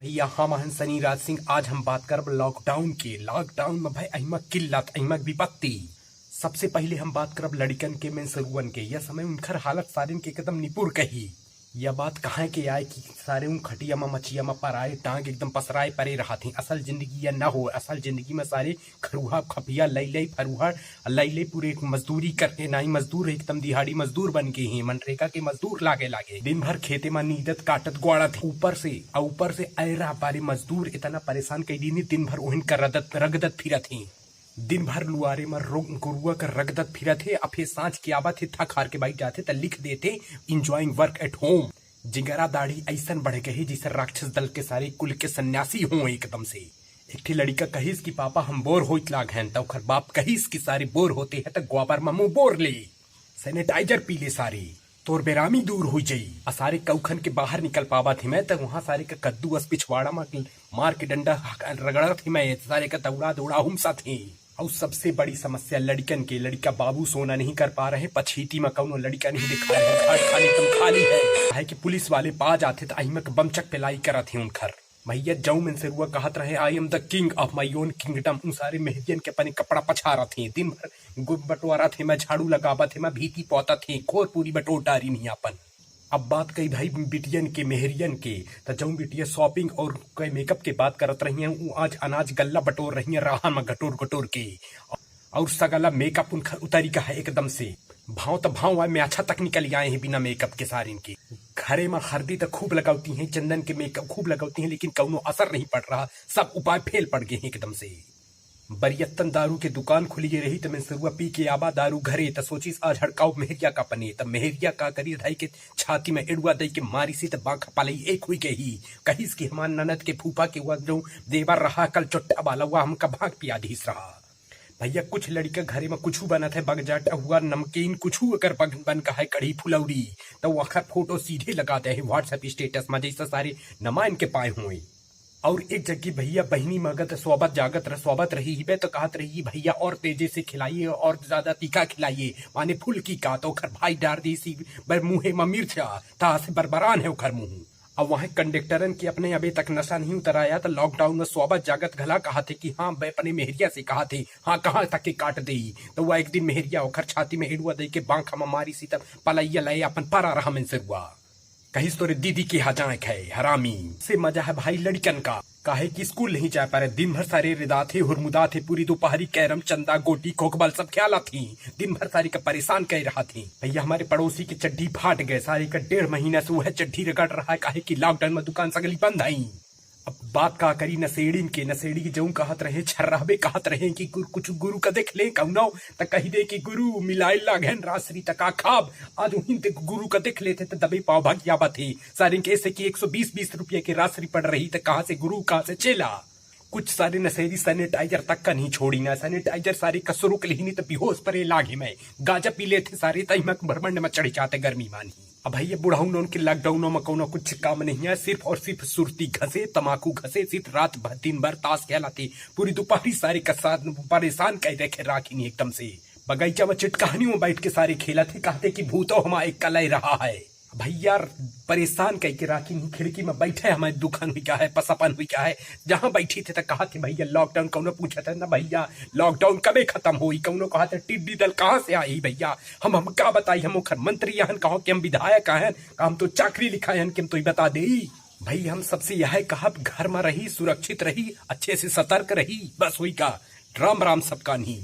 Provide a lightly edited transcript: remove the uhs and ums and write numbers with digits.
भैया हम हन सनी राज सिंह। आज हम बात करब लॉकडाउन में भाई अहिमक किल्लत अहिमक विपत्ति। सबसे पहले हम बात करब लड़कन के में सरुवन के। यह समय उनकर हालत सारिन के एकदम निपुर कही। यह बात कहाँ के आए कि सारे उन खटिया में मचिया में पराए टांग एकदम पसराए परे रहा थी। असल जिंदगी यह न हो। असल जिंदगी में सारे खरुहा खपिया लई फरुहा लई पूरे मजदूरी करके नहीं मजदूर एकदम दिहाड़ी मजदूर बन के ही मनरेगा के मजदूर लागे दिन भर खेते में नीदत काटत गुआड़ा थे। ऊपर से ऐरा पारे मजदूर इतना परेशान कई दिन भर ओहन कर रगदत फिरत थी। दिन भर लुआरे में गुरुआ कर रगदत फिरत थे। अब फिर सांझ के आवा थे थक हार के बैठ जाते त लिख देते इंजॉइंग वर्क एट होम। जिगरा दाढ़ी ऐसन बढ़ गई जिसे राक्षस दल के सारे कुल के सन्यासी हों एकदम से। एक थी लड़का कहिस कि पापा हम बोर होइत लाग हैं तो ओकर बाप कहिस कि सारे बोर होते हैं तो ग्वाबर में मुंह बोर ले सैनिटाइजर पी ले सारे तोर बेरामी दूर हो जाई। सारे कौखन के बाहर निकल पावा थी मैं तो वहां सारे का कद्दू अस पिछवाड़ा में मार के डंडा रगड़ा थी मैं सारे का दौड़ा हुमसा थी। और सबसे बड़ी समस्या लड़कन के लड़का बाबू सोना नहीं कर पा रहे। पछीती में कौनो लड़का नहीं दिखा रहे। घाट खाली तुम खाली है कि पुलिस वाले पा जाते तो अहिमक बमचक पिलाई करा थे उनखर। भैया जऊ में से रुआ कहत रहे I am the king of my own kingdom. उन सारे मेहदियन के अपने कपड़ा पछारा थे। दिन भर गुब बटवारा थे मैं झाड़ू लगावा थे मैं भीती पौता थे खोर पूरी बटोर डारी नहीं अपन। अब बात कही भाई बिटियन के मेहरियन के तो जऊं बिटिया शॉपिंग और कई मेकअप के बात करत रही हैं आज अनाज गल्ला बटोर रही हैं राहन में घटोर के। और सगला मेकअप उनका उतरी का है एकदम से भाव में अच्छा तक निकल आए हैं बिना मेकअप के सारे इनके। घरे में हल्दी तो खूब लगाती हैं चंदन के मेकअप खूब लगाती हैं लेकिन कौनो असर नहीं पड़ रहा। सब उपाय फेल पड़ गए हैं एकदम से। बरियत्तन दारू के दुकान खुली रही तो मैं सरुआ पी के आबा दारू घरे तो सोचिस आज हड़काऊ मेहरिया का पने तब मेहरिया का करी धाई के छाती में एड़ुआ दई के मारी सी तब बांखा पालई एक हुई के ही कहिस कि हमार ननद के फूफा के हुआ जो देवर रहा कल चोट्टा वाला हुआ हमका भाग पिया धीस रहा। भैया कुछ लड़का घरे में कुछ बनत है बगजाट हुआ नमकीन कुछ अगर बन का है कढ़ी फुलौरी तो वो अखर फोटो सीधे लगाते हैं व्हाट्सएप स्टेटस में जैसा सारे नमान के पाए हुए। और एक जगह भैया बहनी मगत स्वाबत रही बे तो कहत रही भैया और तेजी से खिलाइए और ज्यादा तीखा खिलाइए माने फुल की का तो ओखर भाई डार दी सी मुँहे में मिर्चा ता से बरबरान है ओखर मुँह। अब वहां कंडक्टरन के अपने अभी तक नशा नहीं उतराया तो लॉकडाउन में स्वाबत जागत घला कहा थे कि हाँ मैं अपने मेहरिया से कहा थे हाँ कहाँ तक के काट दे तो वह एक दिन मेहरिया ओखर छाती में एड़ुआ दे के बांखा में मारी सी तब पलैया लय अपन पारा रहा मन से हुआ कहीं तोरे दीदी की हजाक है हरामी से मजा है भाई लड़कन का काहे कि स्कूल नहीं जा पा रहे। दिन भर सारे रिदा थे हुरमुदा थे पूरी दोपहरी कैरम चंदा गोटी खोखबल सब ख्याला थी। दिन भर सारी का परेशान कर रहा थी। भैया हमारे पड़ोसी की चड्डी फाट गए सारे का 1.5 महीना से वह चड्डी रगड़ रहा है काहे कि लॉकडाउन में दुकान सगली बंद आई। अब बात का करी नशेड़ी की जऊं कहत रहे छर्राबे कहत रहे कि कुछ गुरु का देख ले कौनो त कही दे कि गुरु मिलाई लागन रासरी तका खाब आज उहिन ते गुरु का देख लेते तो दबे पाव भागिया बाते सारे के ऐसे कि 120 रुपये की रासरी पड़ रही तो कहाँ से गुरु कहाँ से चेला। कुछ सारे नशेड़ी सैनिटाइजर तक का नहीं छोड़ी ना सैनिटाइजर सारी कसरू के लिए तो बेहोश परे लागे में गाजा पी लेते सारे तहिमक भरमंड में चढ़ जाते गर्मी मानी। अब भैया बुढ़ाऊ के लॉकडाउनों में कोनो कुछ काम नहीं है सिर्फ और सिर्फ सुरती घसे तमाकू घसे सिर्फ रात भर दिन भर ताश खेलाते पूरी दोपहरी सारे का साथ परेशान कर रखे राखी नहीं एकदम से। बगीचा में चिटकहानियों में बैठ के सारे खेला थे कहते कि भूतो हमारे कलई रहा है। भैया परेशान कह के राखी नहीं खिड़की में बैठे हमारे दुकान हुई क्या है पसपन हुई क्या है जहां बैठी थे तो कहा थे भैया लॉकडाउन कौनो पूछा था ना भैया लॉकडाउन कबे खत्म हुई कौनो कहा था टिड्डी दल कहाँ से आई भैया हम क्या बताई हम मुखर मंत्री हन कहो कि हम विधायक हैं हम तो चाकरी लिखा है कि हम तो बता दे भाई हम सबसे यह कहा घर में रही सुरक्षित रही अच्छे से सतर्क रही बस हुई का राम राम सबका नहीं।